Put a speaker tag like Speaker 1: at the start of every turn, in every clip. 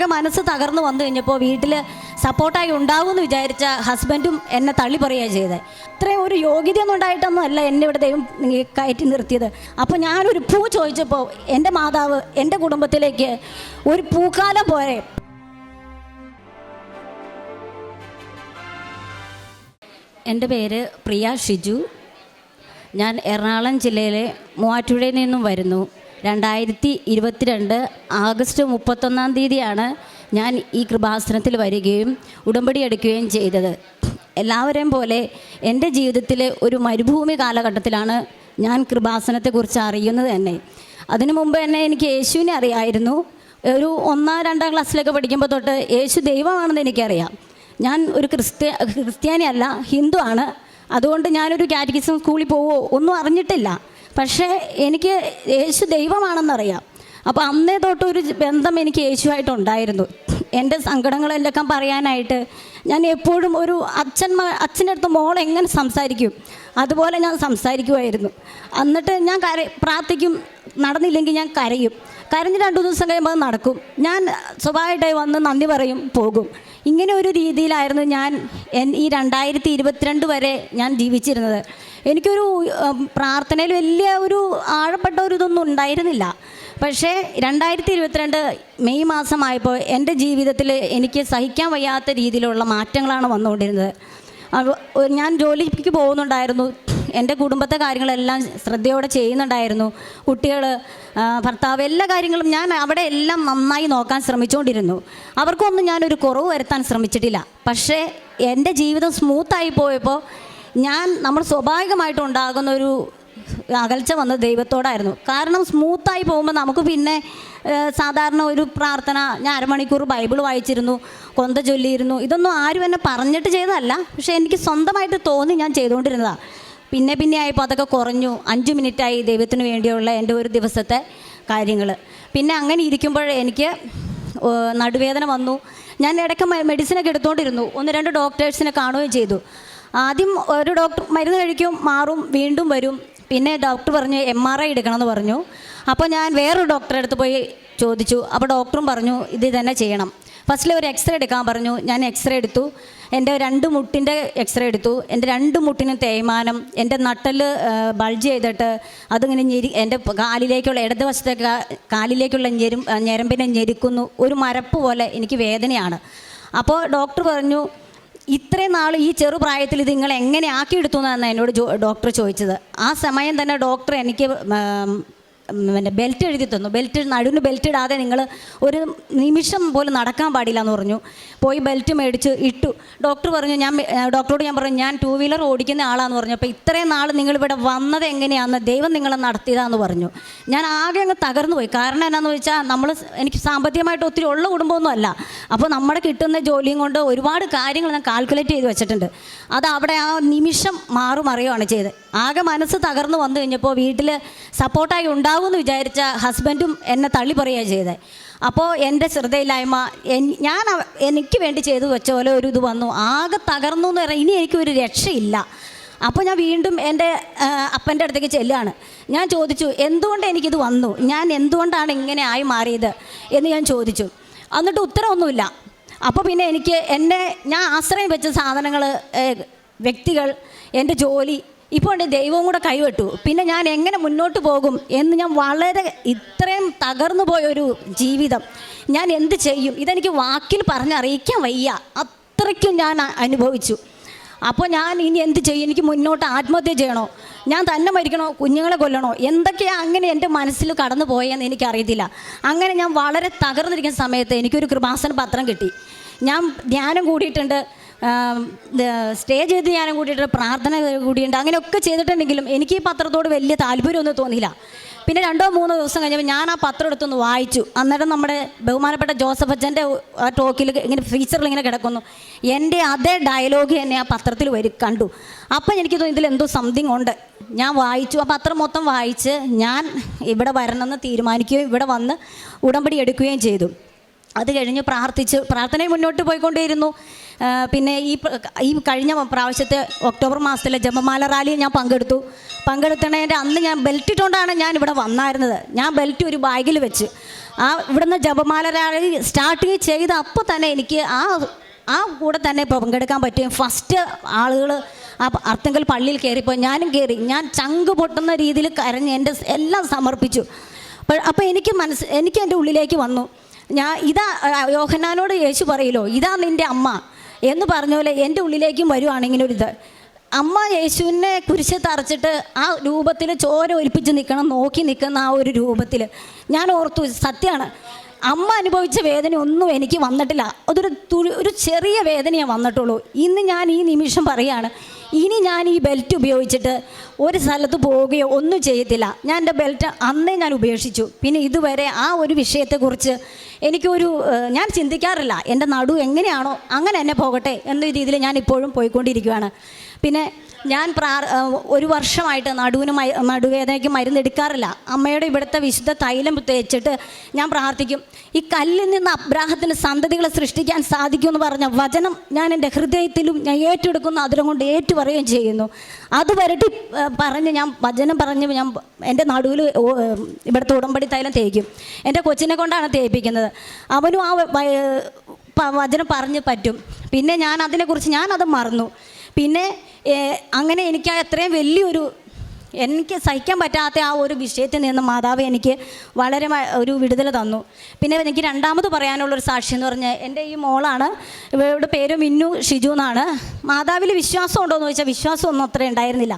Speaker 1: ആകെ മനസ്സ് തകർന്നു വന്നു കഴിഞ്ഞപ്പോൾ വീട്ടിൽ സപ്പോർട്ടായി ഉണ്ടാകുമെന്ന് വിചാരിച്ച ഹസ്ബൻഡും എന്നെ തള്ളി പറയുകയാണ് ചെയ്തത്. ഇത്രയും ഒരു യോഗ്യതയൊന്നും ഉണ്ടായിട്ടൊന്നും അല്ല എന്നെ ഇവിടെ ദൈവം കയറ്റി നിർത്തിയത്. അപ്പോൾ ഞാനൊരു പൂ ചോദിച്ചപ്പോൾ എൻ്റെ മാതാവ് എൻ്റെ കുടുംബത്തിലേക്ക് ഒരു പൂക്കാലം പോരെ. എൻ്റെ പേര് പ്രിയ ഷിജു. ഞാൻ എറണാകുളം ജില്ലയിലെ മൂവാറ്റുപുഴയിൽ നിന്നും വരുന്നു. 2022 ആഗസ്റ്റ് 31 ഞാൻ ഈ കൃപാസനത്തിൽ വരികയും ഉടമ്പടി എടുക്കുകയും ചെയ്തത്. എല്ലാവരെയും പോലെ എൻ്റെ ജീവിതത്തിലെ ഒരു മരുഭൂമി കാലഘട്ടത്തിലാണ് ഞാൻ കൃപാസനത്തെക്കുറിച്ച് അറിയുന്നത് തന്നെ. അതിനു മുമ്പ് തന്നെ എനിക്ക് യേശുവിനെ അറിയായിരുന്നു. ഒരു 1-2 ക്ലാസ്സിലൊക്കെ പഠിക്കുമ്പോൾ തൊട്ട് യേശു ദൈവമാണെന്ന് എനിക്കറിയാം. ഞാൻ ഒരു ക്രിസ്ത്യാനി അല്ല, ഹിന്ദു ആണ്. അതുകൊണ്ട് ഞാനൊരു കാറ്റഗിസം സ്കൂളിൽ പോവോ ഒന്നും അറിഞ്ഞിട്ടില്ല. പക്ഷേ എനിക്ക് യേശു ദൈവമാണെന്നറിയാം. അപ്പോൾ അന്നേ തൊട്ടൊരു ബന്ധം എനിക്ക് യേശുവായിട്ടുണ്ടായിരുന്നു. എൻ്റെ സങ്കടങ്ങളെല്ലാം പറയാനായിട്ട് ഞാൻ എപ്പോഴും ഒരു അച്ഛൻ്റെ അടുത്ത് മോൾ എങ്ങനെ സംസാരിക്കും അതുപോലെ ഞാൻ സംസാരിക്കുമായിരുന്നു. എന്നിട്ട് ഞാൻ പ്രാർത്ഥിക്കും, നടന്നില്ലെങ്കിൽ ഞാൻ കരയും. കരഞ്ഞ് 2 ദിവസം കഴിയുമ്പോൾ നടക്കും. ഞാൻ സ്വഭാവമായിട്ടായി വന്ന് നന്ദി പറയും, പോകും. ഇങ്ങനെ ഒരു രീതിയിലായിരുന്നു ഞാൻ ഈ 2022 വരെ ഞാൻ ജീവിച്ചിരുന്നത്. എനിക്കൊരു പ്രാർത്ഥനയിൽ വലിയ ഒരു ആഴപ്പെട്ട ഒരു ഇതൊന്നും ഉണ്ടായിരുന്നില്ല. പക്ഷേ 2022 മെയ് മാസമായപ്പോൾ എൻ്റെ ജീവിതത്തിൽ എനിക്ക് സഹിക്കാൻ വയ്യാത്ത രീതിയിലുള്ള മാറ്റങ്ങളാണ് വന്നുകൊണ്ടിരുന്നത്. ഞാൻ ജോലിക്ക് പോകുന്നുണ്ടായിരുന്നു. എൻ്റെ കുടുംബത്തെ കാര്യങ്ങളെല്ലാം ശ്രദ്ധയോടെ ചെയ്യുന്നുണ്ടായിരുന്നു. കുട്ടികൾ, ഭർത്താവ്, എല്ലാ കാര്യങ്ങളും ഞാൻ അവിടെ എല്ലാം നന്നായി നോക്കാൻ ശ്രമിച്ചുകൊണ്ടിരുന്നു. അവർക്കൊന്നും ഞാനൊരു കുറവ് വരുത്താൻ ശ്രമിച്ചിട്ടില്ല. പക്ഷേ എൻ്റെ ജീവിതം സ്മൂത്തായി പോയപ്പോൾ നമ്മൾ സ്വാഭാവികമായിട്ടുണ്ടാകുന്ന ഒരു അകൽച്ച വന്നത് ദൈവത്തോടായിരുന്നു. കാരണം സ്മൂത്തായി പോകുമ്പോൾ നമുക്ക് പിന്നെ സാധാരണ ഒരു പ്രാർത്ഥന, ഞാൻ 1/2 മണിക്കൂർ ബൈബിൾ വായിച്ചിരുന്നു, കൊന്ത ചൊല്ലിയിരുന്നു. ഇതൊന്നും ആരും എന്നെ പറഞ്ഞിട്ട് ചെയ്തതല്ല, പക്ഷേ എനിക്ക് സ്വന്തമായിട്ട് തോന്നി ഞാൻ ചെയ്തുകൊണ്ടിരുന്നതാണ്. പിന്നെ ആയപ്പോൾ അതൊക്കെ കുറഞ്ഞു. 5 മിനിറ്റായി ദൈവത്തിന് വേണ്ടിയുള്ള എൻ്റെ ഒരു ദിവസത്തെ കാര്യങ്ങൾ. പിന്നെ അങ്ങനെ ഇരിക്കുമ്പോൾ എനിക്ക് നടുവേദന വന്നു. ഞാൻ ഇടയ്ക്ക് മെഡിസിനൊക്കെ എടുത്തുകൊണ്ടിരുന്നു. 1-2 ഡോക്ടേഴ്സിനെ കാണുകയും ചെയ്തു. ആദ്യം ഒരു ഡോക്ടർ മരുന്ന് കഴിക്കും, മാറും, വീണ്ടും വരും. പിന്നെ ഡോക്ടർ പറഞ്ഞു MRI എടുക്കണമെന്ന് പറഞ്ഞു. അപ്പോൾ ഞാൻ വേറൊരു ഡോക്ടറെ അടുത്ത് പോയി ചോദിച്ചു. അപ്പോൾ ഡോക്ടറും പറഞ്ഞു ഇത് തന്നെ ചെയ്യണം. ഫസ്റ്റിൽ ഒരു എക്സ്റേ എടുക്കാൻ പറഞ്ഞു. ഞാൻ എക്സ്റേ എടുത്തു. എൻ്റെ 2 മുട്ടിൻ്റെ എക്സ്റേ എടുത്തു. എൻ്റെ 2 മുട്ടിനും തേയ്മാനം, എൻ്റെ നട്ടൽ ബൾജ് ചെയ്തിട്ട് അതിങ്ങനെ എൻ്റെ കാലിലേക്കുള്ള ഇടതുവശത്തെ കാലിലേക്കുള്ള ഞരമ്പിനെ ഞെരുക്കുന്നു. ഒരു മരപ്പ് പോലെ എനിക്ക് വേദനയാണ്. അപ്പോൾ ഡോക്ടർ പറഞ്ഞു ഇത്രയും നാൾ ഈ ചെറുപ്രായത്തിൽ ഇത് നിങ്ങൾ എങ്ങനെ ആക്കിയെടുത്തു എന്നാണ് എന്നോട് ഡോക്ടർ ചോദിച്ചത്. ആ സമയം തന്നെ ഡോക്ടർ എനിക്ക് ബെൽറ്റ് എഴുതി തന്നു. നടുവിന് ബെൽറ്റ് ഇടാതെ നിങ്ങൾ ഒരു നിമിഷം പോലും നടക്കാൻ പാടില്ല എന്ന് പറഞ്ഞു. പോയി ബെൽറ്റ് മേടിച്ച് ഇട്ടു. ഡോക്ടർ പറഞ്ഞു, ഡോക്ടറോട് ഞാൻ പറഞ്ഞു ഞാൻ 2 വീലർ ഓടിക്കുന്ന ആളാന്ന് പറഞ്ഞു. അപ്പോൾ ഇത്രയും നാൾ നിങ്ങളിവിടെ വന്നത് എങ്ങനെയാണെന്ന് ദൈവം നിങ്ങളെ നടത്തിയതാന്ന് പറഞ്ഞു. ഞാൻ ആകെ അങ്ങ് തകർന്നു പോയി. കാരണം എന്നാന്ന് വെച്ചാൽ എനിക്ക് സാമ്പത്തികമായിട്ട് ഒത്തിരി ഉള്ള കുടുംബമൊന്നും അല്ല. അപ്പോൾ നമ്മുടെ കിട്ടുന്ന ജോലിയും കൊണ്ട് ഒരുപാട് കാര്യങ്ങൾ ഞാൻ കാൽക്കുലേറ്റ് ചെയ്ത് വെച്ചിട്ടുണ്ട്. അത് അവിടെ ആ നിമിഷം മാറുമറിയുകയാണ് ചെയ്തത്. ആകെ മനസ്സ് തകർന്നു വന്നു കഴിഞ്ഞപ്പോൾ വീട്ടിൽ സപ്പോർട്ടായി ഉണ്ടാകുമെന്ന് വിചാരിച്ച ഹസ്ബൻഡും എന്നെ തള്ളി പറയുകയാണ് ചെയ്തത്. അപ്പോൾ എൻ്റെ ശ്രദ്ധയില്ലായ്മ എനിക്ക് വേണ്ടി ചെയ്തു വെച്ച പോലെ ഒരു ഇത് വന്നു. ആകെ തകർന്നു എന്ന് പറഞ്ഞാൽ ഇനി എനിക്കൊരു രക്ഷയില്ല. അപ്പോൾ ഞാൻ വീണ്ടും എൻ്റെ അപ്പൻ്റെ അടുത്തേക്ക് ചെല്ലുകയാണ്. ഞാൻ ചോദിച്ചു എന്തുകൊണ്ട് എനിക്കിത് വന്നു, ഞാൻ എന്തുകൊണ്ടാണ് ഇങ്ങനെ ആയി മാറിയത് എന്ന് ഞാൻ ചോദിച്ചു. എന്നിട്ട് ഉത്തരവൊന്നുമില്ല. അപ്പോൾ പിന്നെ ഞാൻ ആശ്രയം വെച്ച സാധനങ്ങൾ, വ്യക്തികൾ, എൻ്റെ ജോലി, ഇപ്പോൾ എൻ്റെ ദൈവവും കൂടെ കൈവിട്ടു. പിന്നെ ഞാൻ എങ്ങനെ മുന്നോട്ട് പോകും എന്ന് ഞാൻ ഇത്രയും തകർന്നു പോയൊരു ജീവിതം ഞാൻ എന്ത് ചെയ്യും, ഇതെനിക്ക് വാക്കിൽ പറഞ്ഞറിയിക്കാൻ വയ്യ. അത്രയ്ക്കും ഞാൻ അനുഭവിച്ചു. അപ്പോൾ ഞാൻ ഇനി എന്ത് ചെയ്യും, എനിക്ക് മുന്നോട്ട് ആത്മഹത്യ ചെയ്യണോ, ഞാൻ തന്നെ മരിക്കണോ, കുഞ്ഞുങ്ങളെ കൊല്ലണോ, എന്തൊക്കെയാണ് അങ്ങനെ എൻ്റെ മനസ്സിൽ കടന്നു പോയെന്ന് എനിക്കറിയത്തില്ല. അങ്ങനെ ഞാൻ വളരെ തകർന്നിരിക്കുന്ന സമയത്ത് എനിക്കൊരു കൃപാസന പത്രം കിട്ടി. ഞാൻ ധ്യാനം കൂടിയിട്ടുണ്ട്, സ്റ്റേജ് ചെയ്ത് ധ്യാനം കൂടിയിട്ട്, പ്രാർത്ഥന കൂടിയിട്ടുണ്ട്, അങ്ങനെയൊക്കെ ചെയ്തിട്ടുണ്ടെങ്കിലും എനിക്ക് ഈ പത്രത്തോട് വലിയ താല്പര്യമൊന്നും തോന്നിയില്ല. പിന്നെ 2-3 ദിവസം കഴിഞ്ഞപ്പോൾ ഞാൻ ആ പത്രം എടുത്തൊന്ന് വായിച്ചു. അന്നേരം നമ്മുടെ ബഹുമാനപ്പെട്ട ജോസഫ് അച്ഛൻ്റെ ആ ടോക്കിൽ ഇങ്ങനെ ഫീച്ചറിൽ ഇങ്ങനെ കിടക്കുന്നു. എൻ്റെ അതേ ഡയലോഗ് തന്നെ ആ പത്രത്തിൽ കണ്ടു. അപ്പം എനിക്ക് തോന്നി ഇതിലെന്തോ സംതിങ് ഉണ്ട്. ഞാൻ വായിച്ചു, ആ പത്രം മൊത്തം വായിച്ച് ഞാൻ ഇവിടെ വരണമെന്ന് തീരുമാനിക്കുകയും ഇവിടെ വന്ന് ഉടമ്പടി എടുക്കുകയും ചെയ്തു. അത് കഴിഞ്ഞ് പ്രാർത്ഥനയും മുന്നോട്ട് പോയിക്കൊണ്ടേയിരുന്നു. പിന്നെ ഈ കഴിഞ്ഞ പ്രാവശ്യത്തെ ഒക്ടോബർ മാസത്തിലെ ജപമാല റാലിയിൽ ഞാൻ പങ്കെടുത്തതിൻ്റെ അന്ന് ഞാൻ ബെൽറ്റ് ഇട്ടുകൊണ്ടാണ് ഞാൻ ഇവിടെ വന്നായിരുന്നത്. ഞാൻ ബെൽറ്റ് ഒരു ബാഗിൽ വെച്ച് ഇവിടുന്ന് ജപമാല റാലി സ്റ്റാർട്ടിങ് ചെയ്ത് അപ്പോൾ തന്നെ എനിക്ക് ആ കൂടെ തന്നെ പങ്കെടുക്കാൻ പറ്റും. ഫസ്റ്റ് ആളുകൾ ആ അർത്തുങ്കൽ പള്ളിയിൽ കയറിപ്പോൾ ഞാനും കയറി. ഞാൻ ചങ്ക് പൊട്ടുന്ന രീതിയിൽ കരഞ്ഞ് എൻ്റെ എല്ലാം സമർപ്പിച്ചു. അപ്പോൾ എനിക്ക് എൻ്റെ ഉള്ളിലേക്ക് വന്നു, ഇതാ യോഹന്നാനോട് യേശു പറയല്ലോ, ഇതാ നിൻ്റെ അമ്മ എന്ന് പറഞ്ഞ പോലെ എൻ്റെ ഉള്ളിലേക്കും വരുവാണ് ഇങ്ങനൊരിത്. അമ്മ യേശുവിനെ കുരിശ് തറച്ചിട്ട് ആ രൂപത്തിൽ ചോര ഒലിപ്പിച്ച് നോക്കി നിൽക്കുന്ന ആ ഒരു രൂപത്തിൽ ഞാൻ ഓർത്തു, സത്യമാണ്, അമ്മ അനുഭവിച്ച വേദന ഒന്നും എനിക്ക് വന്നിട്ടില്ല. ഒരു ചെറിയ വേദനയേ വന്നിട്ടുള്ളൂ. ഇന്ന് ഞാൻ ഈ നിമിഷം പറയുകയാണ്, ഇനി ഞാൻ ഈ ബെൽറ്റ് ഉപയോഗിച്ചിട്ട് ഒരു സ്ഥലത്ത് പോവുകയോ ഒന്നും ചെയ്യത്തില്ല. ഞാൻ എൻ്റെ ബെൽറ്റ് അന്നേ ഞാൻ ഉപേക്ഷിച്ചു. പിന്നെ ഇതുവരെ ആ ഒരു വിഷയത്തെക്കുറിച്ച് ഞാൻ ചിന്തിക്കാറില്ല. എൻ്റെ നടു എങ്ങനെയാണോ അങ്ങനെ തന്നെ പോകട്ടെ എന്ന രീതിയിൽ ഞാൻ ഇപ്പോഴും പോയിക്കൊണ്ടിരിക്കുകയാണ്. പിന്നെ ഞാൻ ഒരു വർഷമായിട്ട് നടുവേദനയ്ക്ക് മരുന്നെടുക്കാറില്ല. അമ്മയുടെ ഇവിടുത്തെ വിശുദ്ധ തൈലം തേച്ചിട്ട് ഞാൻ പ്രാർത്ഥിക്കും. ഈ കല്ലിൽ നിന്ന് അബ്രാഹത്തിന് സന്തതികളെ സൃഷ്ടിക്കാൻ സാധിക്കുമെന്ന് പറഞ്ഞ വചനം ഞാൻ എൻ്റെ ഹൃദയത്തിലും ഞാൻ ഏറ്റെടുക്കുന്ന അതിരം കൊണ്ട് ഏറ്റുപറയുകയും ചെയ്യുന്നു. അത് വരട്ടി ഞാൻ വചനം പറഞ്ഞ് ഞാൻ എൻ്റെ നടുവിൽ ഇവിടുത്തെ ഉടമ്പടി തൈലം തേക്കും. എൻ്റെ കൊച്ചിനെ കൊണ്ടാണ് തേപ്പിക്കുന്നത്. അവനും ആ വചനം പറഞ്ഞ് പറ്റും. പിന്നെ ഞാൻ അതിനെക്കുറിച്ച് ഞാനത് മറന്നു. പിന്നെ അങ്ങനെ എനിക്ക് അത്രയും എനിക്ക് സഹിക്കാൻ പറ്റാത്ത ആ ഒരു വിഷയത്തിൽ നിന്ന് മാതാവ് എനിക്ക് വളരെ ഒരു വിടുതൽ തന്നു. പിന്നെ എനിക്ക് രണ്ടാമത് പറയാനുള്ളൊരു സാക്ഷി എന്ന് പറഞ്ഞാൽ എൻ്റെ ഈ മോളാണ്. ഇവരുടെ പേര് മിന്നു ഷിജു എന്നാണ്. മാതാവിൽ വിശ്വാസം ഉണ്ടോ എന്ന് ചോദിച്ചാൽ വിശ്വാസമൊന്നും അത്ര ഉണ്ടായിരുന്നില്ല.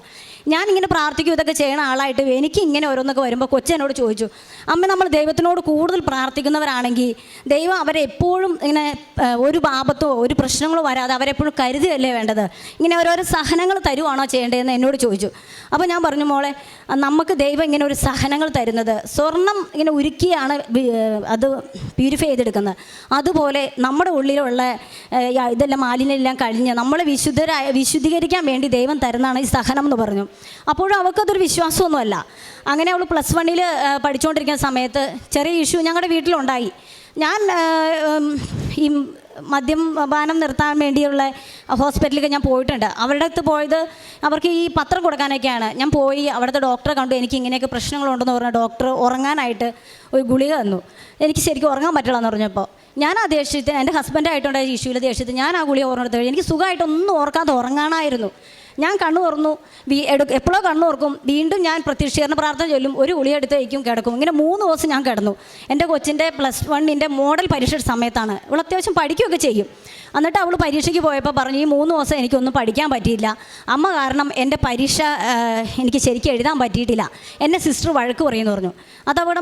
Speaker 1: ഞാനിങ്ങനെ പ്രാർത്ഥിക്കും, ഇതൊക്കെ ചെയ്യണ ആളായിട്ട് എനിക്ക് ഇങ്ങനെ ഓരോന്നൊക്കെ വരുമ്പോൾ കൊച്ചെന്നോട് ചോദിച്ചു, അമ്മ, നമ്മൾ ദൈവത്തിനോട് കൂടുതൽ പ്രാർത്ഥിക്കുന്നവരാണെങ്കിൽ ദൈവം അവരെ എപ്പോഴും ഇങ്ങനെ ഒരു പാപത്തോ ഒരു പ്രശ്നങ്ങളോ വരാതെ അവരെപ്പോഴും കരുതുകയല്ലേ വേണ്ടത്, ഇങ്ങനെ ഓരോരോ സഹനങ്ങൾ തരുവാണോ ചെയ്യേണ്ടതെന്ന് എന്നോട് ചോദിച്ചു. അപ്പോൾ ഞാൻ പറഞ്ഞു, മോളെ, നമുക്ക് ദൈവം ഇങ്ങനെ ഒരു സഹനങ്ങൾ തരുന്നത്, സ്വർണം ഇങ്ങനെ ഉരുക്കിയാണ് അത് പ്യൂരിഫൈ ചെയ്തെടുക്കുന്നത്. അതുപോലെ നമ്മുടെ ഉള്ളിലുള്ള ഇതെല്ലാം മാലിന്യമെല്ലാം കഴിഞ്ഞ് നമ്മളെ വിശുദ്ധീകരിക്കാൻ വേണ്ടി ദൈവം തരുന്നതാണ് ഈ സഹനം എന്ന് പറഞ്ഞു. അപ്പോഴും അവൾക്കതൊരു വിശ്വാസമൊന്നുമല്ല. അങ്ങനെ അവൾ +1 പഠിച്ചുകൊണ്ടിരിക്കുന്ന സമയത്ത് ചെറിയ ഇഷ്യൂ ഞങ്ങളുടെ വീട്ടിലുണ്ടായി. ഞാൻ ഈ മദ്യപാനം നിർത്താൻ വേണ്ടിയുള്ള ഹോസ്പിറ്റലിലേക്ക് ഞാൻ പോയിട്ടുണ്ട്. അവരുടെ അടുത്ത് പോയത് അവർക്ക് ഈ പത്രം കൊടുക്കാനൊക്കെയാണ്. ഞാൻ പോയി അവിടുത്തെ ഡോക്ടറെ കണ്ടു. എനിക്ക് ഇങ്ങനെയൊക്കെ പ്രശ്നങ്ങളുണ്ടെന്ന് പറഞ്ഞ ഡോക്ടർ ഉറങ്ങാനായിട്ട് ഒരു ഗുളിക തന്നു. എനിക്ക് ശരിക്കും ഉറങ്ങാൻ പറ്റില്ല എന്ന് പറഞ്ഞപ്പോൾ ഞാൻ ആ ദേഷ്യത്തിന്, എൻ്റെ ഹസ്ബൻഡായിട്ടുണ്ടായ ഇഷ്യൂവിൽ ദേഷ്യത്തിൽ ഞാൻ ആ ഗുളിക ഓർമ്മ എനിക്ക് സുഖമായിട്ടൊന്നും ഓർക്കാതെ ഉറങ്ങാനായിരുന്നു. ഞാൻ കണ്ണു തുറന്നു, എപ്പോഴോ കണ്ണു തുറക്കും, വീണ്ടും ഞാൻ പ്രത്യക്ഷീകരണ പ്രാർത്ഥന ചൊല്ലും, ഒരു ഗുളിക എടുത്ത് വയ്ക്കും, കിടക്കും. ഇങ്ങനെ 3 ദിവസം ഞാൻ കിടന്നു. എൻ്റെ കൊച്ചിൻ്റെ +1 മോഡൽ പരീക്ഷയുടെ സമയത്താണ്. അവൾ അത്യാവശ്യം പഠിക്കുകയൊക്കെ ചെയ്യും. എന്നിട്ട് അവൾ പരീക്ഷയ്ക്ക് പോയപ്പോൾ പറഞ്ഞു, ഈ 3 ദിവസം എനിക്കൊന്നും പഠിക്കാൻ പറ്റിയില്ല അമ്മ, കാരണം എൻ്റെ പരീക്ഷ എനിക്ക് ശരിക്കും എഴുതാൻ പറ്റിയിട്ടില്ല, എന്നെ സിസ്റ്റർ വഴക്ക് പറയുമെന്ന് പറഞ്ഞു. അതവിടെ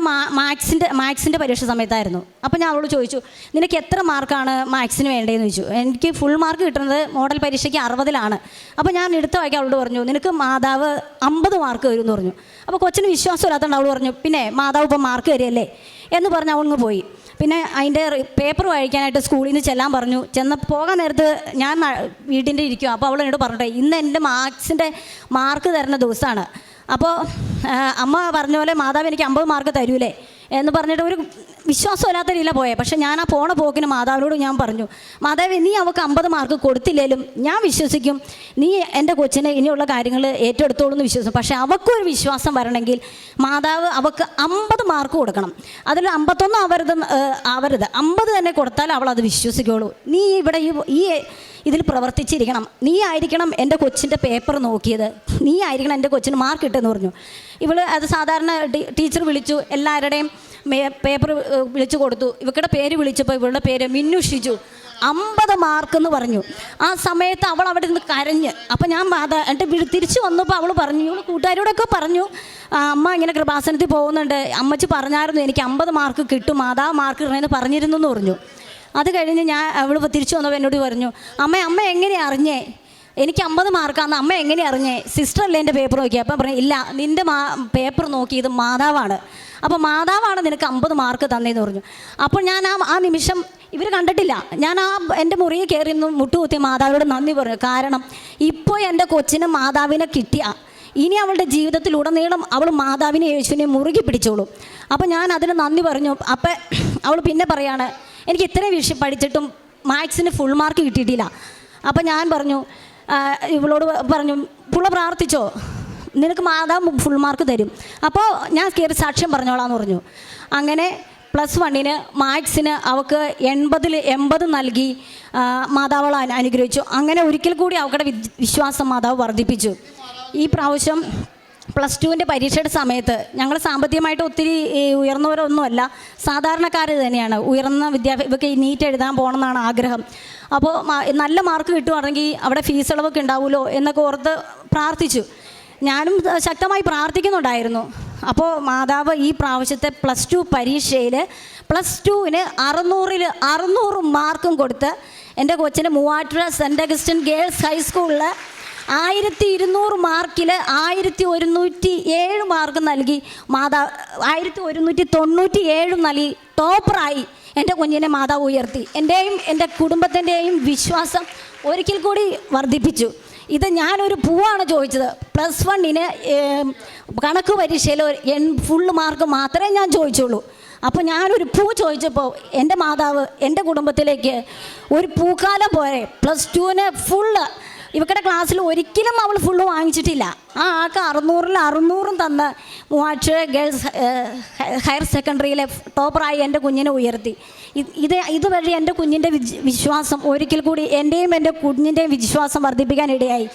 Speaker 1: മാത്സിൻ്റെ പരീക്ഷ സമയത്തായിരുന്നു. അപ്പോൾ ഞാൻ അവളോട് ചോദിച്ചു, നിനക്ക് എത്ര മാർക്കാണ് മാത്സിന് വേണ്ടതെന്ന് ചോദിച്ചു. എനിക്ക് ഫുൾ മാർക്ക് കിട്ടുന്നത് മോഡൽ പരീക്ഷയ്ക്ക് 60-ലാണ്. അപ്പോൾ ഞാൻ എടുത്ത വായിക്കാൻ അവളോട് പറഞ്ഞു, നിനക്ക് മാതാവ് 50 മാർക്ക് വരും എന്ന് പറഞ്ഞു. അപ്പോൾ കൊച്ചിന് വിശ്വാസമില്ലാത്തതുകൊണ്ട് അവൾ പറഞ്ഞു, പിന്നെ മാതാവ് ഇപ്പോൾ മാർക്ക് തരികയല്ലേ എന്ന് പറഞ്ഞ് അവളങ്ങ് പോയി. പിന്നെ അതിൻ്റെ പേപ്പർ വായിക്കാനായിട്ട് സ്കൂളിൽ നിന്ന് ചെല്ലാൻ പറഞ്ഞു. പോകാൻ നേരത്ത് ഞാൻ വീട്ടിൻ്റെ ഇരിക്കും. അപ്പോൾ അവൾ എന്നോട് പറഞ്ഞിട്ടെ, ഇന്ന് എൻ്റെ മാത്സിൻ്റെ മാർക്ക് തരുന്ന ദിവസമാണ്. അപ്പോൾ അമ്മ പറഞ്ഞ പോലെ മാതാവ് എനിക്ക് 50 മാർക്ക് തരൂലേ എന്ന് പറഞ്ഞിട്ട് ഒരു വിശ്വാസമില്ലാത്ത രീതിയിലാണ് പോയത്. പക്ഷേ ഞാൻ ആ പോണ പോക്കിന് മാതാവിനോട് ഞാൻ പറഞ്ഞു, മാതാവ്, നീ അവൾക്ക് 50 മാർക്ക് കൊടുത്തില്ലേലും ഞാൻ വിശ്വസിക്കും, നീ എൻ്റെ കൊച്ചിനെ ഇനിയുള്ള കാര്യങ്ങൾ ഏറ്റെടുത്തോളൂ എന്ന് വിശ്വസിക്കും. പക്ഷേ അവൾക്കൊരു വിശ്വാസം വരണമെങ്കിൽ മാതാവ് അവൾക്ക് 50 മാർക്ക് കൊടുക്കണം. അതിൽ 51 ആവരുത്, 50 തന്നെ കൊടുത്താൽ അവൾ അത് വിശ്വസിക്കുള്ളൂ. നീ ഇവിടെ ഈ ഇതിൽ പ്രവർത്തിച്ചിരിക്കണം, നീ ആയിരിക്കണം എൻ്റെ കൊച്ചിൻ്റെ പേപ്പർ നോക്കിയത്, നീ ആയിരിക്കണം എൻ്റെ കൊച്ചിന് മാർക്ക് കിട്ടുമെന്ന് പറഞ്ഞു. അത് സാധാരണ ടീച്ചർ വിളിച്ചു, എല്ലാവരുടെയും പേപ്പർ വിളിച്ചു കൊടുത്തു. ഇവരുടെ പേര് വിളിച്ചപ്പോൾ ഇവളുടെ പേര് മിന്നു ഷിജു, 50 മാർക്ക് എന്ന് പറഞ്ഞു. ആ സമയത്ത് അവൾ അവിടെ നിന്ന് കരഞ്ഞ്. അപ്പോൾ ഞാൻ എൻ്റെ തിരിച്ചു വന്നപ്പോൾ അവൾ പറഞ്ഞു, ഇവൾ കൂട്ടുകാരോടൊക്കെ പറഞ്ഞു, അമ്മ ഇങ്ങനെ കൃപാസനത്തിൽ പോകുന്നുണ്ട്, അമ്മച്ചി പറഞ്ഞായിരുന്നു എനിക്ക് 50 മാർക്ക് കിട്ടും, മാതാവ് മാർക്ക് ഇടണമെന്ന് പറഞ്ഞിരുന്നു എന്ന് പറഞ്ഞു. അത് കഴിഞ്ഞ് അവൾ തിരിച്ചു വന്നപ്പോൾ എന്നോട് പറഞ്ഞു, അമ്മ എങ്ങനെയാണ് അറിഞ്ഞേ എനിക്ക് 50 മാർക്കാന്ന് അമ്മ എങ്ങനെയാണ് അറിഞ്ഞേ? സിസ്റ്ററല്ലേ എൻ്റെ പേപ്പർ നോക്കി. അപ്പം പറഞ്ഞു, ഇല്ല, നിൻ്റെ പേപ്പർ നോക്കിയത് മാതാവാണ്, അപ്പോൾ മാതാവാണ് നിനക്ക് 50 മാർക്ക് തന്നേന്ന് പറഞ്ഞു. അപ്പോൾ ഞാൻ ആ നിമിഷം ഇവർ കണ്ടിട്ടില്ല. ഞാൻ എൻ്റെ മുറിയിൽ കയറി മുട്ടുകുത്തി മാതാവിനോട് നന്ദി പറഞ്ഞു. കാരണം ഇപ്പോൾ എൻ്റെ കൊച്ചിന് മാതാവിനെ കിട്ടിയ ഇനി അവളുടെ ജീവിതത്തിലുടനീളം അവൾ മാതാവിനെ യേശുവിനെ മുറുകി പിടിച്ചോളും. അപ്പോൾ ഞാൻ അതിന് നന്ദി പറഞ്ഞു. അപ്പം അവൾ പിന്നെ പറയാണ്, എനിക്ക് ഇത്രയും വിഷയം പഠിച്ചിട്ടും മാത്സിന് ഫുൾ മാർക്ക് കിട്ടിയിട്ടില്ല. അപ്പോൾ ഞാൻ പറഞ്ഞു, ഇവളോട് പറഞ്ഞു, പുള്ള പ്രാർത്ഥിച്ചോ, നിനക്ക് മാതാവ് ഫുൾ മാർക്ക് തരും. അപ്പോൾ ഞാൻ കയറി സാക്ഷ്യം പറഞ്ഞോളാന്ന് പറഞ്ഞു. അങ്ങനെ +1 മാത്സിന് അവൾക്ക് 80 നൽകി മാതാവൾ അനുഗ്രഹിച്ചു. അങ്ങനെ ഒരിക്കൽ കൂടി അവളുടെ വിശ്വാസം മാതാവ് വർദ്ധിപ്പിച്ചു. ഈ പ്രാവശ്യം +2 പരീക്ഷയുടെ സമയത്ത് ഞങ്ങൾ സാമ്പത്തികമായിട്ട് ഒത്തിരി ഉയർന്നവരൊന്നുമല്ല, സാധാരണക്കാർ തന്നെയാണ്. ഉയർന്ന ഇവർക്ക് നീറ്റ് എഴുതാൻ പോകണമെന്നാണ് ആഗ്രഹം. അപ്പോൾ നല്ല മാർക്ക് കിട്ടുവാണെങ്കിൽ അവിടെ ഫീസ് ഇളവൊക്കെ ഉണ്ടാവുമല്ലോ എന്നൊക്കെ ഓർത്ത് പ്രാർത്ഥിച്ചു. ഞാനും ശക്തമായി പ്രാർത്ഥിക്കുന്നുണ്ടായിരുന്നു. അപ്പോൾ മാതാവ് ഈ പ്രാവശ്യത്തെ +2 പരീക്ഷയിൽ +2-ന് 600 മാർക്കും കൊടുത്ത് എൻ്റെ കൊച്ചിന് മൂവാറ്റുപുഴ സെൻറ്റ് അഗസ്റ്റിൻ ഗേൾസ് ഹൈസ്കൂളിൽ 1200 മാർക്കിൽ 1107 മാർക്ക് നൽകി. 1197 നൽകി ടോപ്പറായി എൻ്റെ കുഞ്ഞിനെ മാതാവ് ഉയർത്തി. എൻ്റെയും എൻ്റെ കുടുംബത്തിൻ്റെയും വിശ്വാസം ഒരിക്കൽ കൂടി വർദ്ധിപ്പിച്ചു. ഇത് ഞാനൊരു പൂവാണ് ചോദിച്ചത്. +1-ന് കണക്ക് പരീക്ഷയിൽ ഫുൾ മാർക്ക് മാത്രമേ ഞാൻ ചോദിച്ചുള്ളൂ. അപ്പോൾ ഞാനൊരു പൂ ചോദിച്ചപ്പോൾ എൻ്റെ മാതാവ് എൻ്റെ കുടുംബത്തിലേക്ക് ഒരു പൂക്കാലം പോരെ +2-ന് ഫുള്ള്. ഇവരുടെ ക്ലാസ്സിൽ ഒരിക്കലും അവൾ ഫുള്ള് വാങ്ങിച്ചിട്ടില്ല. ആ ആൾക്ക് 600 തന്ന് മൂവാറ്റുപുഴ ഗേൾസ് ഹയർ സെക്കൻഡറിയിലെ ടോപ്പറായി എൻ്റെ കുഞ്ഞിനെ ഉയർത്തി. ഇതുവഴി എൻ്റെ കുഞ്ഞിൻ്റെ വിശ്വാസം ഒരിക്കൽ കൂടി എൻ്റെയും എൻ്റെ കുഞ്ഞിൻ്റെയും വിശ്വാസം വർദ്ധിപ്പിക്കാനിടയായി.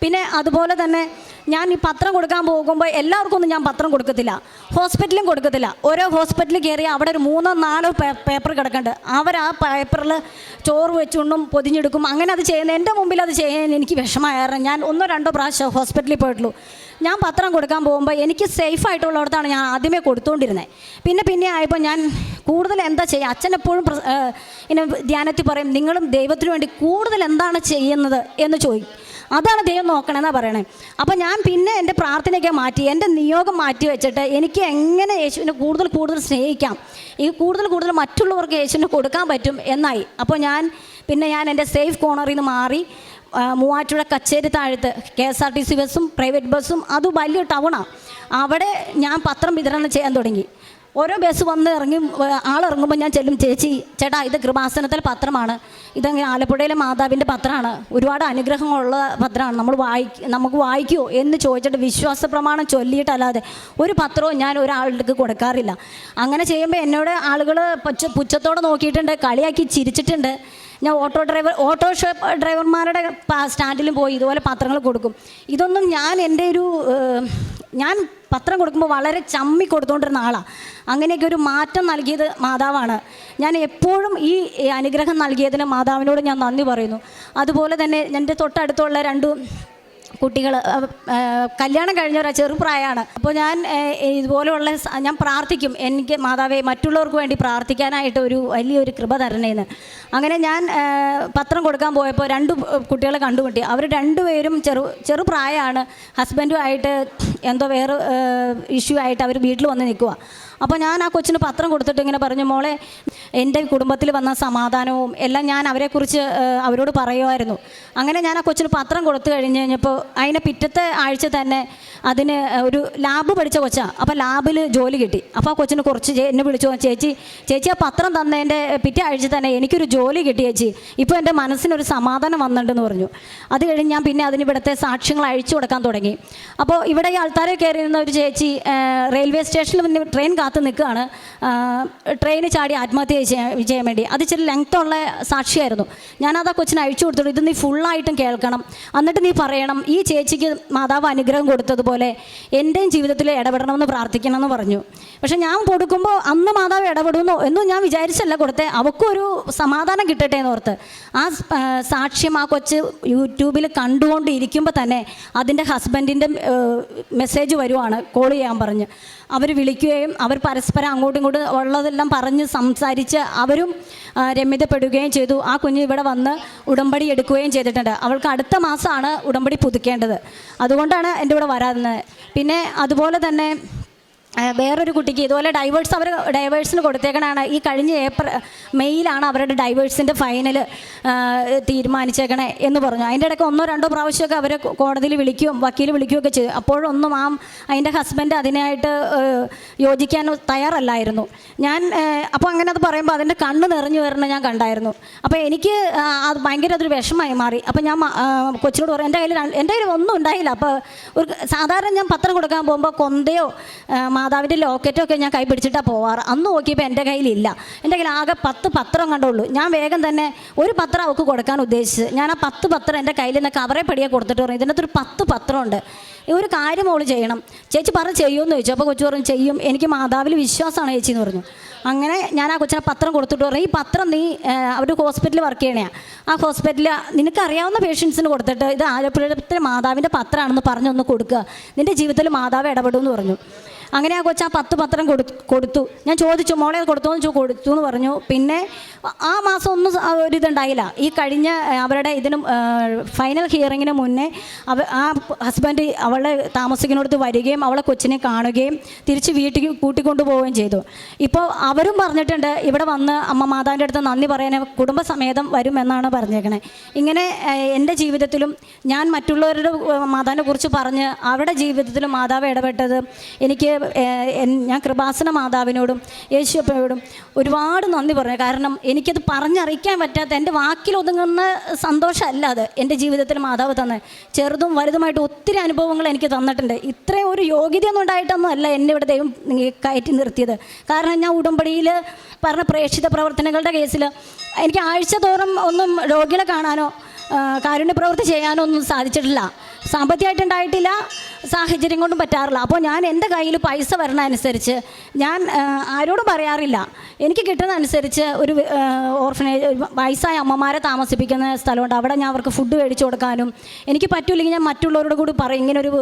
Speaker 1: പിന്നെ അതുപോലെ തന്നെ ഞാൻ ഈ പത്രം കൊടുക്കാൻ പോകുമ്പോൾ എല്ലാവർക്കും ഒന്നും ഞാൻ പത്രം കൊടുക്കത്തില്ല, ഹോസ്പിറ്റലും കൊടുക്കത്തില്ല. ഓരോ ഹോസ്പിറ്റലിൽ കയറി അവിടെ ഒരു 3-4 പേപ്പർ കിടക്കുന്നുണ്ട്. അവർ ആ പേപ്പറിൽ ചോറ് വെച്ചുകൊണ്ടും പൊതിഞ്ഞെടുക്കും. അങ്ങനെ അത് ചെയ്യുന്നത് എൻ്റെ മുമ്പിൽ അത് ചെയ്യാൻ എനിക്ക് വിഷമമായിരുന്നു. ഞാൻ 1-2 പ്രാവശ്യം ഹോസ്പിറ്റലിൽ പോയിട്ടുള്ളൂ. ഞാൻ പത്രം കൊടുക്കാൻ പോകുമ്പോൾ എനിക്ക് സേഫായിട്ടുള്ളിടത്താണ് ഞാൻ ആദ്യമേ കൊടുത്തുകൊണ്ടിരുന്നത്. പിന്നെ ആയപ്പോൾ ഞാൻ കൂടുതൽ എന്താ ചെയ്യുക, അച്ഛൻ എപ്പോഴും ഇങ്ങനെ ധ്യാനത്തിൽ പറയും, നിങ്ങളും ദൈവത്തിന് വേണ്ടി കൂടുതൽ എന്താണ് ചെയ്യുന്നത് എന്ന് ചോദിക്കും. അതാണ് ദൈവം നോക്കണമെന്നാണ് പറയണേ. അപ്പോൾ ഞാൻ പിന്നെ എൻ്റെ പ്രാർത്ഥനയൊക്കെ മാറ്റി, എൻ്റെ നിയോഗം മാറ്റി വെച്ചിട്ട് എനിക്ക് എങ്ങനെ യേശുവിനെ കൂടുതൽ സ്നേഹിക്കാം, ഈ കൂടുതൽ മറ്റുള്ളവർക്ക് യേശുവിനെ കൊടുക്കാൻ പറ്റും എന്നായി. അപ്പോൾ ഞാൻ എൻ്റെ സേഫ് കോർണറിൽ നിന്ന് മാറി മൂവാറ്റുപുഴ കച്ചേരി താഴത്ത് KSRTC ബസ്സും പ്രൈവറ്റ് ബസ്സും അത് വലിയ ടൗണാണ്. അവിടെ ഞാൻ പത്രം വിതരണം ചെയ്യാൻ തുടങ്ങി. ഓരോ ബസ് വന്ന് ആളിറങ്ങുമ്പോൾ ഞാൻ ചെല്ലും, ചേട്ടാ ഇത് കൃപാസനത്തിലെ പത്രമാണ്, ഇതങ്ങനെ ആലപ്പുഴയിലെ മാതാവിൻ്റെ പത്രമാണ്, ഒരുപാട് അനുഗ്രഹങ്ങളുള്ള പത്രമാണ്, നമുക്ക് വായിക്കുമോ എന്ന് ചോദിച്ചിട്ട് വിശ്വാസ പ്രമാണം ചൊല്ലിയിട്ടല്ലാതെ ഒരു പത്രവും ഞാൻ ഒരാളുടെ കൊടുക്കാറില്ല. അങ്ങനെ ചെയ്യുമ്പോൾ എന്നോട് ആളുകൾ പുച്ഛത്തോടെ നോക്കിയിട്ടുണ്ട്, കളിയാക്കി ചിരിച്ചിട്ടുണ്ട്. ഞാൻ ഓട്ടോ ഡ്രൈവർമാരുടെ സ്റ്റാൻഡിലും പോയി ഇതുപോലെ പത്രങ്ങൾ കൊടുക്കും. ഇതൊന്നും ഞാൻ പത്രം കൊടുക്കുമ്പോൾ വളരെ ചമ്മി കൊടുത്തുകൊണ്ടിരുന്ന ആളാണ്. അങ്ങനെയൊക്കെ ഒരു മാറ്റം നൽകിയത് മാതാവാണ്. ഞാൻ എപ്പോഴും ഈ അനുഗ്രഹം നൽകിയതിന് മാതാവിനോട് ഞാൻ നന്ദി പറയുന്നു. അതുപോലെ തന്നെ എൻ്റെ തൊട്ടടുത്തുള്ള 2 കുട്ടികൾ കല്യാണം കഴിഞ്ഞവരാ, ചെറുപ്രായമാണ്. അപ്പോൾ ഞാൻ ഇതുപോലെയുള്ള ഞാൻ പ്രാർത്ഥിക്കും, എനിക്ക് മാതാവേ മറ്റുള്ളവർക്ക് വേണ്ടി പ്രാർത്ഥിക്കാനായിട്ട് വലിയൊരു കൃപ തരണേന്ന്. അങ്ങനെ ഞാൻ പത്രം കൊടുക്കാൻ പോയപ്പോൾ 2 കുട്ടികളെ കണ്ടുമുട്ടി. അവർ 2 പേരും ചെറുപ്രായമാണ്. ഹസ്ബൻഡുമായിട്ട് എന്തോ വേറെ ഇഷ്യൂ ആയിട്ട് അവർ വീട്ടിൽ വന്ന് നിൽക്കുക. അപ്പോൾ ഞാൻ ആ കൊച്ചിന് പത്രം കൊടുത്തിട്ട് ഇങ്ങനെ പറഞ്ഞു, മോളെ എൻ്റെ കുടുംബത്തിൽ വന്ന സമാധാനവും എല്ലാം ഞാൻ അവരെക്കുറിച്ച് അവരോട് പറയുമായിരുന്നു. അങ്ങനെ ഞാൻ ആ കൊച്ചിന് പത്രം കൊടുത്തു കഴിഞ്ഞപ്പോൾ അതിനെ പിറ്റത്തെ ആഴ്ച തന്നെ അതിന് ഒരു ലാബ് പഠിച്ച കൊച്ചാണ്. അപ്പോൾ ലാബിൽ ജോലി കിട്ടി. അപ്പോൾ ആ കൊച്ചിന് എന്നെ വിളിച്ചു, ചേച്ചി ആ പത്രം തന്നതിൻ്റെ പിറ്റേ ആഴ്ച തന്നെ എനിക്കൊരു ജോലി കിട്ടി ചേച്ചി, ഇപ്പോൾ എൻ്റെ മനസ്സിനൊരു സമാധാനം വന്നിട്ടുണ്ടെന്ന് പറഞ്ഞു. അത് കഴിഞ്ഞ് ഞാൻ പിന്നെ ഇവിടുത്തെ സാക്ഷ്യങ്ങൾ അഴിച്ചു കൊടുക്കാൻ തുടങ്ങി. അപ്പോൾ ഇവിടെ ഈ ആൾക്കാരെ കയറിയിരുന്ന ഒരു ചേച്ചി റെയിൽവേ സ്റ്റേഷനിൽ പിന്നെ ട്രെയിൻ കാത്ത് നിൽക്കുകയാണ്. ട്രെയിന് ചാടി ആത്മഹത്യ ചെയ്യാൻ വേണ്ടി. അത് ഇച്ചിരി ലെങ്ത്തുള്ള സാക്ഷിയായിരുന്നു. ഞാനത് ആ കൊച്ചിന് അഴിച്ചു കൊടുത്തു, ഇത് നീ ഫുള്ളായിട്ടും കേൾക്കണം, എന്നിട്ട് നീ പറയണം ഈ ചേച്ചിക്ക് മാതാവ് അനുഗ്രഹം കൊടുത്തതുപോലെ എൻ്റെയും ജീവിതത്തിൽ ഇടപെടണമെന്ന് പ്രാർത്ഥിക്കണമെന്ന് പറഞ്ഞു. പക്ഷെ ഞാൻ കൊടുക്കുമ്പോൾ അന്ന് മാതാവ് ഇടപെടുന്നു എന്നും ഞാൻ വിചാരിച്ചല്ല കൊടുത്തേ, അവൾക്കൊരു സമാധാനം കിട്ടട്ടെ എന്ന് ഓർത്ത്. ആ സാക്ഷ്യം ആ കൊച്ച് യൂട്യൂബിൽ കണ്ടുകൊണ്ടിരിക്കുമ്പോൾ തന്നെ അതിൻ്റെ ഹസ്ബൻഡിൻ്റെ മെസ്സേജ് വരുവാണ്, കോൾ ചെയ്യാൻ പറഞ്ഞ്. അവർ വിളിക്കുകയും അവർ പരസ്പരം അങ്ങോട്ടും ഇങ്ങോട്ടും ഉള്ളതെല്ലാം പറഞ്ഞ് സംസാരിച്ച് അവരും രമ്യതപ്പെടുകയും ചെയ്തു. ആ കുഞ്ഞ് ഇവിടെ വന്ന് ഉടമ്പടി എടുക്കുകയും ചെയ്തിട്ടുണ്ട്. അവൾക്ക് അടുത്ത മാസമാണ് ഉടമ്പടി പുതുക്കേണ്ടത്. അതുകൊണ്ടാണ് എൻ്റെ ഇവിടെ വരാറുന്നത്. പിന്നെ അതുപോലെ തന്നെ വേറൊരു കുട്ടിക്ക് ഇതുപോലെ ഡൈവേഴ്സിന് കൊടുത്തേക്കണാണ്. ഈ കഴിഞ്ഞ മെയ്യിലാണ് അവരുടെ ഡൈവേഴ്സിൻ്റെ ഫൈനൽ തീരുമാനിച്ചേക്കണേ എന്ന് പറഞ്ഞു. അതിൻ്റെ ഇടയ്ക്ക് 1-2 പ്രാവശ്യമൊക്കെ അവരെ കോടതിയിൽ വക്കീൽ വിളിക്കുകയൊക്കെ ചെയ്തു. അപ്പോഴൊന്നും അതിൻ്റെ ഹസ്ബൻഡ് അതിനായിട്ട് യോജിക്കാൻ തയ്യാറല്ലായിരുന്നു. അപ്പോൾ അങ്ങനെ അത് പറയുമ്പോൾ അതിൻ്റെ കണ്ണ് നിറഞ്ഞു വരണം ഞാൻ കണ്ടായിരുന്നു. അപ്പോൾ എനിക്ക് അത് ഭയങ്കര അതൊരു വിഷമമായി മാറി. അപ്പോൾ ഞാൻ കൊച്ചിനോട് പറഞ്ഞു, എൻ്റെ കയ്യിൽ ഒന്നും ഉണ്ടായില്ല. അപ്പോൾ സാധാരണ ഞാൻ പത്രം കൊടുക്കാൻ പോകുമ്പോൾ കൊന്തയോ മാതാവിൻ്റെ ലോക്കറ്റോ ഒക്കെ ഞാൻ കൈ പിടിച്ചിട്ടാണ് പോവാറ്. അന്ന് നോക്കിയപ്പോൾ എൻ്റെ കയ്യിലില്ല. എൻ്റെ കയ്യിൽ ആകെ 10 പത്രം കണ്ടുള്ളൂ. ഞാൻ വേഗം തന്നെ ഒരു പത്രം അവൾക്ക് കൊടുക്കാൻ ഉദ്ദേശിച്ച് ഞാൻ ആ 10 പത്രം എൻ്റെ കയ്യിൽ നിന്ന് കവറെ പടിയെ കൊടുത്തിട്ട് പറഞ്ഞു, ഇതിനകത്തൊരു 10 പത്രമുണ്ട്, ഒരു കാര്യം അവൾ ചെയ്യണം. ചേച്ചി പറഞ്ഞ് ചെയ്യുമെന്ന് ചോദിച്ചു. അപ്പോൾ കൊച്ചു പറഞ്ഞു ചെയ്യും, എനിക്ക് മാതാവിൽ വിശ്വാസമാണ് ചേച്ചി എന്ന് പറഞ്ഞു. അങ്ങനെ ഞാൻ ആ കൊച്ചിനെ പത്രം കൊടുത്തിട്ട് പറഞ്ഞു, ഈ പത്രം നീ അവർ ഹോസ്പിറ്റലിൽ വർക്ക് ചെയ്യണേ, ആ ഹോസ്പിറ്റലിൽ നിനക്കറിയാവുന്ന പേഷ്യൻസിന് കൊടുത്തിട്ട് ഇത് ആലപ്പുഴത്തിലെ മാതാവിൻ്റെ പത്രമാണെന്ന് പറഞ്ഞൊന്ന് കൊടുക്കുക, നിൻ്റെ ജീവിതത്തിൽ മാതാവ് ഇടപെടുമെന്ന് പറഞ്ഞു. അങ്ങനെ ആ കൊച്ച് ആ 10 പത്രം കൊടുത്തു. ഞാൻ ചോദിച്ചു, മോളെ കൊടുത്തു എന്ന് പറഞ്ഞു. പിന്നെ ആ മാസം ഒന്നും ഒരിതുണ്ടായില്ല. ഈ കഴിഞ്ഞ അവരുടെ ഫൈനൽ ഹിയറിങ്ങിന് മുന്നേ ആ ഹസ്ബൻഡ് അവളെ താമസിക്കുന്നിടത്ത് വരികയും അവളെ കൊച്ചിനെ കാണുകയും തിരിച്ച് വീട്ടിൽ കൂട്ടിക്കൊണ്ടു പോവുകയും ചെയ്തു. ഇപ്പോൾ അവരും പറഞ്ഞിട്ടുണ്ട് ഇവിടെ വന്ന് അമ്മ മാതാവിൻ്റെ അടുത്ത് നന്ദി പറയാൻ കുടുംബസമേതം വരുമെന്നാണ് പറഞ്ഞേക്കണേ. ഇങ്ങനെ എൻ്റെ ജീവിതത്തിലും ഞാൻ മറ്റുള്ളവരുടെ മാതാവിനെ കുറിച്ച് പറഞ്ഞ് അവരുടെ ജീവിതത്തിലും മാതാവ് ഇടപെട്ടത് എനിക്ക് ഞാൻ കൃപാസന മാതാവിനോടും യേശുവപ്പനോടും ഒരുപാട് നന്ദി പറഞ്ഞു. കാരണം എനിക്കത് പറഞ്ഞറിയിക്കാൻ പറ്റാത്ത, എൻ്റെ വാക്കിലൊതുങ്ങുന്ന സന്തോഷമല്ല അത് എൻ്റെ ജീവിതത്തിൽ മാതാവ് തന്നെ ചെറുതും വലുതുമായിട്ട് ഒത്തിരി അനുഭവങ്ങൾ എനിക്ക് തന്നിട്ടുണ്ട്. ഇത്രയും ഒരു യോഗ്യതയൊന്നും ഉണ്ടായിട്ടൊന്നും അല്ല എന്നെ ഇവിടെ ദൈവം കയറ്റി നിർത്തിയത്. കാരണം ഞാൻ ഉടമ്പടിയിൽ പറഞ്ഞ പ്രേക്ഷിത പ്രവർത്തനങ്ങളുടെ കേസിൽ എനിക്ക് ആഴ്ച തോറും ഒന്നും രോഗികളെ കാണാനോ കാരുണ്യ പ്രവൃത്തി ചെയ്യാനോ ഒന്നും സാധിച്ചിട്ടില്ല. സാമ്പത്തികമായിട്ടുണ്ടായിട്ടില്ല, സാഹചര്യം കൊണ്ടും പറ്റാറില്ല. അപ്പോൾ ഞാൻ എൻ്റെ കയ്യിൽ പൈസ വരണ അനുസരിച്ച് ഞാൻ ആരോടും പറയാറില്ല. എനിക്ക് കിട്ടുന്ന അനുസരിച്ച് ഒരു ഓർഫനേജ് വയസ്സായ അമ്മമാരെ താമസിപ്പിക്കുന്ന സ്ഥലമുണ്ട്, അവിടെ ഞാൻ അവർക്ക് ഫുഡ് മേടിച്ചു കൊടുക്കാനും, എനിക്ക് പറ്റില്ലെങ്കിൽ ഞാൻ മറ്റുള്ളവരോട് കൂടി പറയും ഇങ്ങനൊരു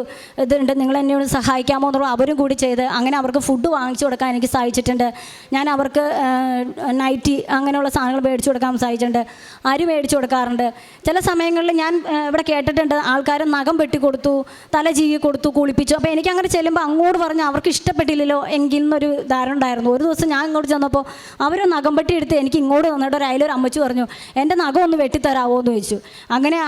Speaker 1: ഇതുണ്ട്, നിങ്ങൾ എന്നോട് സഹായിക്കാമോ എന്നുള്ള അവരും കൂടി ചെയ്ത് അങ്ങനെ അവർക്ക് ഫുഡ് വാങ്ങിച്ചു കൊടുക്കാൻ എനിക്ക് സാധിച്ചിട്ടുണ്ട്. ഞാൻ അവർക്ക് നൈറ്റി അങ്ങനെയുള്ള സാധനങ്ങൾ മേടിച്ചു കൊടുക്കാൻ സാധിച്ചിട്ടുണ്ട്. അരി മേടിച്ചു കൊടുക്കാറുണ്ട്. ചില സമയങ്ങളിൽ ഞാൻ ഇവിടെ കേട്ടിട്ടുണ്ട് ആൾക്കാർ നഖം വെട്ടിക്കൊടുത്തു, തല ചീകി കൊടുത്തു, കുളിപ്പിച്ചു. അപ്പോൾ എനിക്കങ്ങനെ ചെല്ലുമ്പോൾ അങ്ങോട്ട് പറഞ്ഞ് അവർക്ക് ഇഷ്ടപ്പെട്ടില്ലല്ലോ എങ്കിൽ എന്നൊരു ധാരണ ഉണ്ടായിരുന്നു. ഒരു ദിവസം ഞാൻ ഇങ്ങോട്ട് ചെന്നപ്പോൾ അവർ നഖം വെട്ടി എടുത്ത് എനിക്ക് ഇങ്ങോട്ട് തന്നിട്ട് അതിലൊരു അമ്മച്ചി പറഞ്ഞു എൻ്റെ നഖം ഒന്ന് വെട്ടിത്തരാമോ എന്ന് ചോദിച്ചു. അങ്ങനെ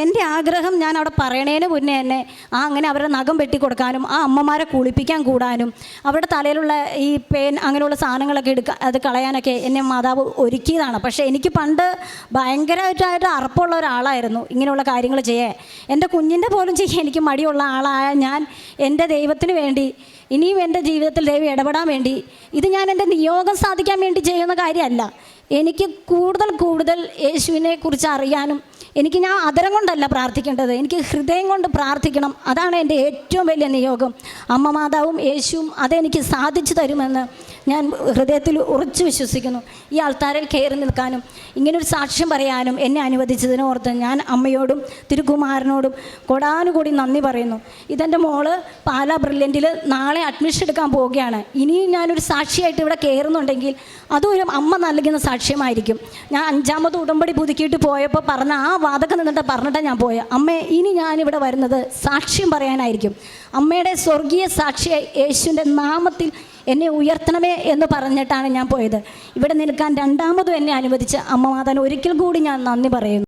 Speaker 1: എൻ്റെ ആഗ്രഹം ഞാൻ അവിടെ പറയണേന് മുന്നേ തന്നെ അങ്ങനെ അവരുടെ നഖം വെട്ടി കൊടുക്കാനും ആ അമ്മമാരെ കുളിപ്പിക്കാൻ കൂടാനും അവരുടെ തലയിലുള്ള ഈ പേൻ അങ്ങനെയുള്ള സാധനങ്ങളൊക്കെ അത് കളയാനൊക്കെ എന്നെ മാതാവ് ഒരുക്കിയതാണ്. പക്ഷേ എനിക്ക് പണ്ട് ഭയങ്കരമായിട്ട് അറപ്പുള്ള ഒരാളായിരുന്നു ഇങ്ങനെയുള്ള കാര്യങ്ങൾ ചെയ്യാൻ. എൻ്റെ കുഞ്ഞിൻ്റെ പോലും ചെയ്യാൻ എനിക്ക് മടിയുള്ള ആളായ ഞാൻ എൻ്റെ ദൈവത്തിന് വേണ്ടി ഇനിയും എൻ്റെ ജീവിതത്തിൽ ദൈവം ഇടപെടാൻ വേണ്ടി ഇത് ഞാൻ എൻ്റെ നിയോഗം സാധിക്കാൻ വേണ്ടി ചെയ്യുന്ന കാര്യമല്ല. എനിക്ക് കൂടുതൽ യേശുവിനെ കുറിച്ച് അറിയാനും ഞാൻ അതരം കൊണ്ടല്ല പ്രാർത്ഥിക്കേണ്ടത്, എനിക്ക് ഹൃദയം കൊണ്ട് പ്രാർത്ഥിക്കണം. അതാണ് എൻ്റെ ഏറ്റവും വലിയ നിയോഗം. അമ്മ മാതാവും യേശുവും അതെനിക്ക് സാധിച്ചു തരുമെന്ന് ഞാൻ ഹൃദയത്തിൽ ഉറച്ചു വിശ്വസിക്കുന്നു. ഈ ആൾത്താരിൽ കയറി നിൽക്കാനും ഇങ്ങനൊരു സാക്ഷ്യം പറയാനും എന്നെ അനുവദിച്ചതിനെ ഓർത്ത് ഞാൻ അമ്മയോടും തിരുകുമാരനോടും കൊടാനുകൂടി നന്ദി പറയുന്നു. ഇതെൻ്റെ മോള് പാലാ ബ്രില്യൻറ്റിൽ നാളെ അഡ്മിഷൻ എടുക്കാൻ പോവുകയാണ്. ഇനിയും ഞാനൊരു സാക്ഷിയായിട്ട് ഇവിടെ കയറുന്നുണ്ടെങ്കിൽ അതൊരു അമ്മ നൽകുന്ന സാക്ഷ്യമായിരിക്കും. ഞാൻ 5ാമത് ഉടമ്പടി പുതുക്കിയിട്ട് പോയപ്പോൾ പറഞ്ഞ ആ വാതൊക്കെ പറഞ്ഞിട്ടാണ് ഞാൻ പോയത്. അമ്മേ, ഇനി ഞാനിവിടെ വരുന്നത് സാക്ഷ്യം പറയാനായിരിക്കും. അമ്മയുടെ സ്വർഗീയ സാക്ഷിയായി യേശുവിൻ്റെ നാമത്തിൽ എന്നെ ഉയർത്തണമേ എന്ന് പറഞ്ഞിട്ടാണ് ഞാൻ പോയത്. ഇവിടെ നിൽക്കാൻ 2ാമതും എന്നെ അനുവദിച്ച് അമ്മ മാതാവിന് ഒരിക്കൽ കൂടി ഞാൻ നന്ദി പറയുന്നു.